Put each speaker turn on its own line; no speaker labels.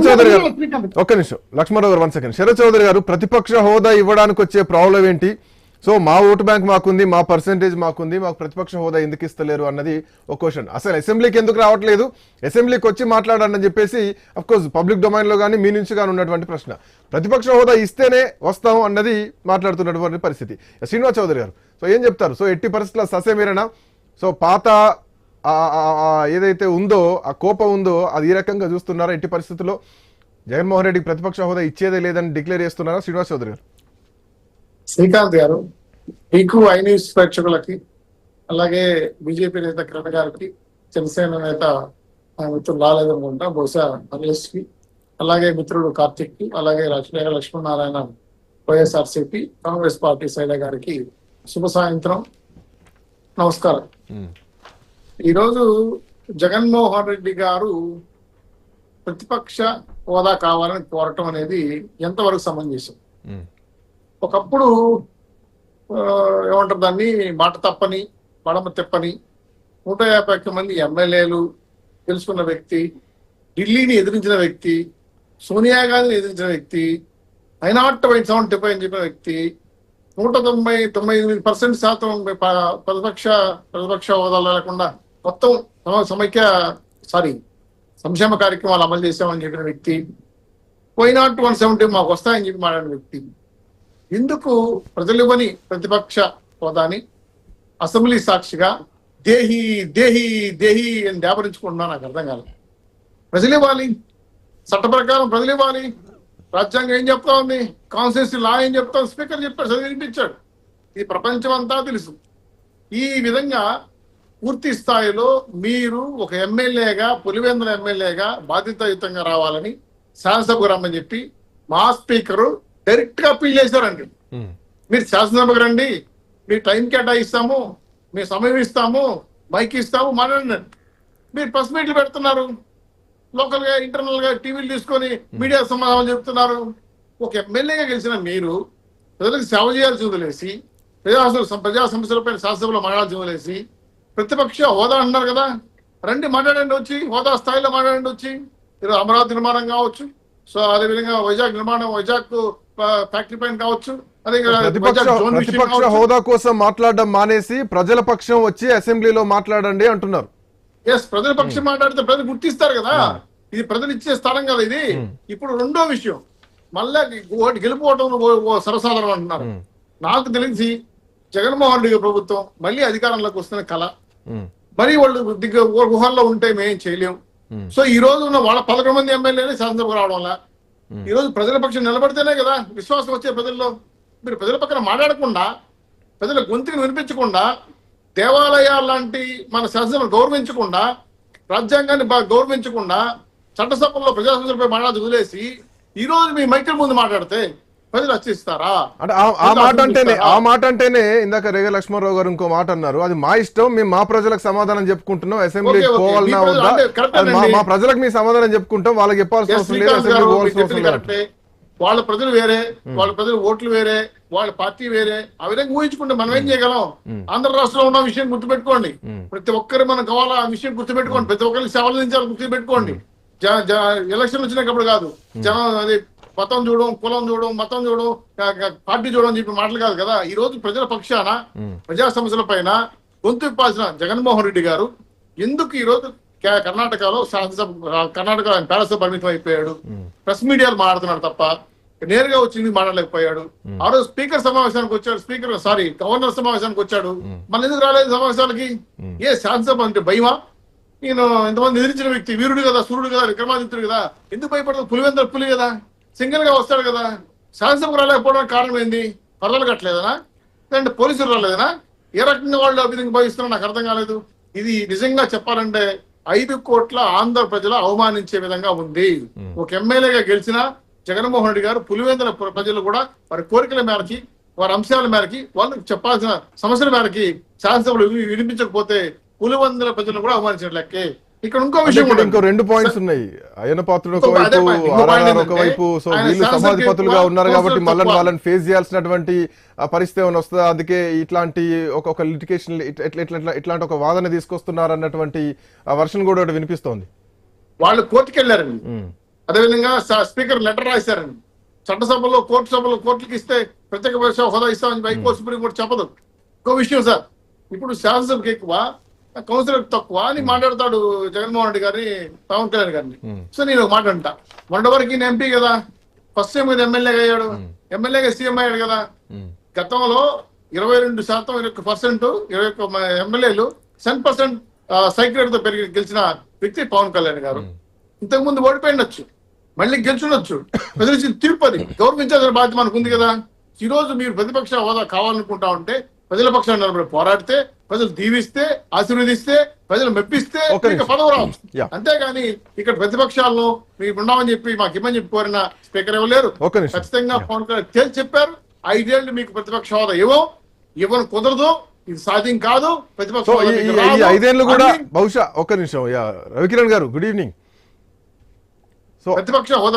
చౌదరి గారు ఒక్క నిమిషం, లక్ష్మణరావు గారు 1 సెకండ్. శరత్ చౌదరి గారు, ప్రతిపక్ష హోదా ఇవ్వడానికి వచ్చే ప్రాబ్లం ఏంటి? సో మా ఓటు బ్యాంక్ మాకుంది, మా పర్సెంటేజ్ మాకుంది, మాకు ప్రతిపక్ష హోదా ఎందుకు ఇస్తలేరు అన్నది ఒక క్వశ్చన్. అసలు అసెంబ్లీకి ఎందుకు రావట్లేదు, అసెంబ్లీకి వచ్చి మాట్లాడండి అని చెప్పేసి అఫ్కోర్స్ పబ్లిక్ డొమైన్ లో కానీ మీ నుంచి కానీ ఉన్నటువంటి ప్రశ్న. ప్రతిపక్ష హోదా ఇస్తేనే వస్తాం అన్నది మాట్లాడుతున్నటువంటి పరిస్థితి. శ్రీనివాస్ చౌదరి గారు, సో ఏం చెప్తారు? సో ఎట్టి పరిస్థితుల్లో ససేమిరేనా? సో పాత ఏదైతే ఉందో ఆ కోపం ఉందో అది ఈ రకంగా చూస్తున్నారా? ఎట్టి పరిస్థితుల్లో జగన్మోహన్ రెడ్డికి ప్రతిపక్ష హోదా ఇచ్చేదే లేదని డిక్లేర్ చేస్తున్నారా? శ్రీనివాస్ చౌదరి గారు.
శ్రీకాంత్ గారు, మీకు ఐ న్యూస్ ప్రేక్షకులకి, అలాగే బీజేపీ నేత కిరణ్ గారికి, జనసేన నేత మిత్రులు రాలేదనుకుంటా, బహుశా అఖిలేష్ కి, అలాగే మిత్రుడు కార్తిక్ కి, అలాగే లక్ష్మీనారాయణ వైఎస్ఆర్సీపీ కాంగ్రెస్ పార్టీ సైడ గారికి శుభ సాయంత్రం, నమస్కారం. ఈరోజు జగన్మోహన్ రెడ్డి గారు ప్రతిపక్ష హోదా కావాలని కోరటం అనేది ఎంతవరకు సమంజసం? ఒకప్పుడు ఏమంటారు దాన్ని, మాట తప్పని మడమ తెప్పని 151 మంది ఎమ్మెల్యేలు తెలుసుకున్న వ్యక్తి, ఢిల్లీని ఎదిరించిన వ్యక్తి, సోనియా గాంధీని ఎదిరించిన వ్యక్తి, I0 75 అని చెప్పిన వ్యక్తి, 199% ప్రతిపక్ష హోదాలో లేకుండా మొత్తం సంక్షేమ కార్యక్రమాలు అమలు చేశామని చెప్పిన వ్యక్తి, I0 170 మాకు వస్తాయని చెప్పి మాట్లాడిన వ్యక్తి, ఎందుకు ప్రజలు ఇవ్వని ప్రతిపక్ష హోదాని అసెంబ్లీ సాక్షిగా దేహి దేహి దేహి అని దాపరించుకుంటున్నా? నాకు అర్థం కాలేదు. ప్రజలు ఇవ్వాలి, చట్ట ప్రకారం ప్రజలు ఇవ్వాలి. రాజ్యాంగం ఏం చెప్తా ఉంది, కాన్స్టిట్యూషన్ లా ఏం చెప్తా ఉంది, స్పీకర్ చెప్పాడు, చదివి వినిపించాడు. ఇది ప్రపంచం అంతా తెలుసు. ఈ విధంగా పూర్తి స్థాయిలో మీరు ఒక ఎమ్మెల్యేగా, పులివెందుల ఎమ్మెల్యేగా బాధ్యతాయుతంగా రావాలని శాసనసభకు రమ్మని చెప్పి మా స్పీకరు డైరెక్ట్ గా అప్పీల్ చేశారండి. మీరు శాసనసభకు రండి, మీ టైం కేటాయిస్తాము, మీ సమయం ఇస్తాము, మైక్ ఇస్తాము, మాట్లాడండి. మీరు ప్రెస్ మీట్లు పెడుతున్నారు, లోకల్ గా ఇంటర్నల్ గా టీవీలు తీసుకొని మీడియా సమాధానం చెప్తున్నారు. ఒక ఎమ్మెల్యేగా గెలిచిన మీరు ప్రజలకు సేవ చేయాల్సి వదిలేసి, ప్రజా సమస్యలపై శాసనసభలో మాట్లాడాల్సి వదిలేసి, ప్రతిపక్ష హోదా అంటున్నారు కదా, రండి మాట్లాడండి, వచ్చి హోదా స్థాయిలో మాట్లాడండి, వచ్చి ఈరోజు అమరావతి నిర్మాణం కావచ్చు, సో అదేవిధంగా వైజాగ్ ఫ్యాక్టరీ పైన కావచ్చు,
ప్రతిపక్ష హోదా కోసం మాట్లాడడం మానేసి ప్రజల పక్షం వచ్చి అసెంబ్లీలో మాట్లాడండి అంటున్నారు.
ప్రజల పక్షం మాట్లాడితే ప్రజలు గుర్తిస్తారు కదా, ఇది ప్రజలు ఇచ్చే స్థలం కదా ఇది. ఇప్పుడు రెండో విషయం, మళ్ళా గెలుపుకోవటం సరసాధారణం అంటున్నారు. నాకు తెలిసి జగన్మోహన్ రెడ్డి ప్రభుత్వం మళ్ళీ అధికారంలోకి వస్తున్న కళ, మరి వాళ్ళు గుహల్లో ఉంటే మేమేం చేయలేము. సో ఈ రోజు ఉన్న వాళ్ళ 11 మంది ఎమ్మెల్యేలు శాసనసభకు రావడం వల్ల ఈ రోజు ప్రజల పక్షం నిలబడితేనే కదా విశ్వాసం వచ్చే ప్రజల్లో. మీరు ప్రజల పక్కన మాట్లాడకుండా, ప్రజల గొంతుని వినిపించకుండా, దేవాలయాలు లాంటి మన శాసనసభను గౌరవించకుండా, రాజ్యాంగాన్ని గౌరవించకుండా, చట్టసభల్లో ప్రజా సమస్యలపై మాట్లాడి వదిలేసి ఈ రోజు మీ మైకుల ముందు మాట్లాడితే ప్రజలు హర్షిస్తారా?
అంటే ఆ మాట అంటేనే ఇందాక రేగ లక్ష్మణరావు గారు ఇంకో మాట అన్నారు, అది మా ఇష్టం, మేము మా ప్రజలకు సమాధానం చెప్పుకుంటున్నాం, అసెంబ్లీకి పోవాలన్నా వద్దా, మా ప్రజలకు మీ సమాధానం చెప్పుకుంటాం, వాళ్ళకి చెప్పాల్సిన అవసరం లేదు, అసెంబ్లీ పోవాల్సిన అవసరం లేదు.
వాళ్ళ ప్రజలు వేరే, వాళ్ళ ప్రజలు ఓట్లు వేరే, వాళ్ళ పార్టీ వేరే, ఆ విధంగా ఊహించుకుంటే మనం ఏం చేయగలం? ఆంధ్ర రాష్ట్రంలో ఉన్న విషయం గుర్తుపెట్టుకోండి, ప్రతి ఒక్కరు మనకు కావాలా ఆ విషయం గుర్తుపెట్టుకోండి, ప్రతి ఒక్కరికి సేవలు అందించాలని గుర్తుపెట్టుకోండి. ఎలక్షన్ వచ్చినప్పుడు కాదు, జనం అది మతం చూడడం, కులం చూడడం, మతం చూడడం, పార్టీ చూడడం చెప్పి మాటలు కాదు కదా. ఈ రోజు ప్రజల పక్షాన ప్రజా సమస్యల పైన గొంతు విప్పాల్సిన జగన్మోహన్ రెడ్డి గారు ఎందుకు ఈ రోజు కర్ణాటకలో కర్ణాటక ప్యాలెస్ పరిమితం అయిపోయాడు, ప్రెస్ మీడియాలు మాట్లాడుతున్నాడు తప్ప నేరుగా వచ్చి మాట్లాడలేకపోయాడు. ఆ రోజు స్పీకర్ సమావేశానికి వచ్చాడు, గవర్నర్ సమావేశానికి వచ్చాడు, మళ్ళీ ఎందుకు రాలేదు సమావేశాలకి? ఏ శాసనసభ అంటే భయమా? ఈయన ఎంతమంది ఎదిరించిన వ్యక్తి, వీరుడు కదా, సూర్యుడు కదా, విక్రమాదిత్యుడు కదా, ఎందుకు భయపడదు? పులివెందుల పులి కదా, సింగిల్ గా వస్తాడు కదా. శాసనసభకు రాలేకపోవడానికి కారణం ఏంది? పరదలు కట్టలేదనా, లేదంటే పోలీసులు రాలేదనా? ఏ రకంగా వాళ్ళు అభివృద్ధి భావిస్తున్నారో నాకు అర్థం కాలేదు. ఇది నిజంగా చెప్పాలంటే 5 కోట్ల ఆంధ్ర ప్రజల అవమానించే విధంగా ఉంది. ఒక ఎమ్మెల్యేగా గెలిచిన జగన్మోహన్ రెడ్డి గారు పులివెందుల ప్రజలు కూడా వారి కోరికల మేరకి, వారి అంశాల మేరకి, వాళ్ళకి చెప్పాల్సిన సమస్యల మేరకి శాసనసభలు వినిపించకపోతే పులివెందుల ప్రజలను కూడా అవమానించినట్లకే. ఇక్కడ ఇంకో విషయం,
ఇంకో 2 పాయింట్స్ ఉన్నాయి. అయ్యన్న పాత్రుడు ఒకవైపు, సో వీళ్ళు సమాధిపతులుగా ఉన్నారు కాబట్టి మళ్ళీ వాళ్ళని ఫేస్ చేయాల్సినటువంటి పరిస్థితి ఏమైనా వస్తుందా? అందుకే ఇట్లాంటి ఒక లిటిగేషన్, ఇట్లాంటి ఒక వాదన తీసుకొస్తున్నారు అన్నటువంటి వర్షన్ కూడా వినిపిస్తోంది.
వాళ్ళు కోర్టుకు వెళ్ళారండి, అదేవిధంగా స్పీకర్ లెటర్ రాశారండి. చట్టసభలో కోర్టులకి ఇస్తే ప్రత్యేక హోదా ఇస్తామని హైకోర్టు సుప్రీం కోర్టు చెప్పదు. ఇంకో విషయం సార్, ఇప్పుడు శాసనసభకి ఎక్కువ కౌన్సిలర్ తక్కువ అని మాట్లాడతాడు జగన్మోహన్ రెడ్డి గారిని, పవన్ కళ్యాణ్ గారిని. సో నేను ఒక మాట అంటా, మొన్నటి ఈయన ఎంపీ కదా, ఫస్ట్ టైం కదా ఎమ్మెల్యేగా అయ్యాడు, ఎమ్మెల్యేగా సీఎం అయ్యాడు కదా. గతంలో 22%, 21% ఎమ్మెల్యేలు 10% సైకిల్ తో పెరిగి గెలిచిన వ్యక్తి పవన్ కళ్యాణ్ గారు. ఇంతకు ముందు ఓడిపోయిండొచ్చు, మళ్ళీ గెలుచుండొచ్చు, ప్రజలు తీర్పు అది గౌరవించాల్సిన బాధ్యత మనకు ఉంది కదా. ఈ రోజు మీరు ప్రతిపక్ష హోదా కావాలనుకుంటా ఉంటే ప్రజల పక్షాన్ని నిలబడి పోరాడితే, ప్రజలు దీవిస్తే, ఆశీర్వదిస్తే, ప్రజలు మెప్పిస్తే పదవి రావచ్చు. అంతేగాని ఇక్కడ ప్రతిపక్షాలను మీకు ఉండమని చెప్పి మాకు ఇమ్మని చెప్పి కోరిన స్పీకర్ ఇవ్వలేరు. ఖచ్చితంగా పవన్ కళ్యాణ్ తేల్చి చెప్పారు, 5 ఏళ్ళు మీకు ప్రతిపక్ష హోదా ఇవ్వను, కుదరదు, ఇది సాధ్యం కాదు. ప్రతిపక్ష
5 ఏళ్ళు కూడా బహుశా. ఒక్క నిమిషం రవికిరణ్ గారు, గుడ్ ఈవినింగ్.
ప్రతిపక్ష హోదా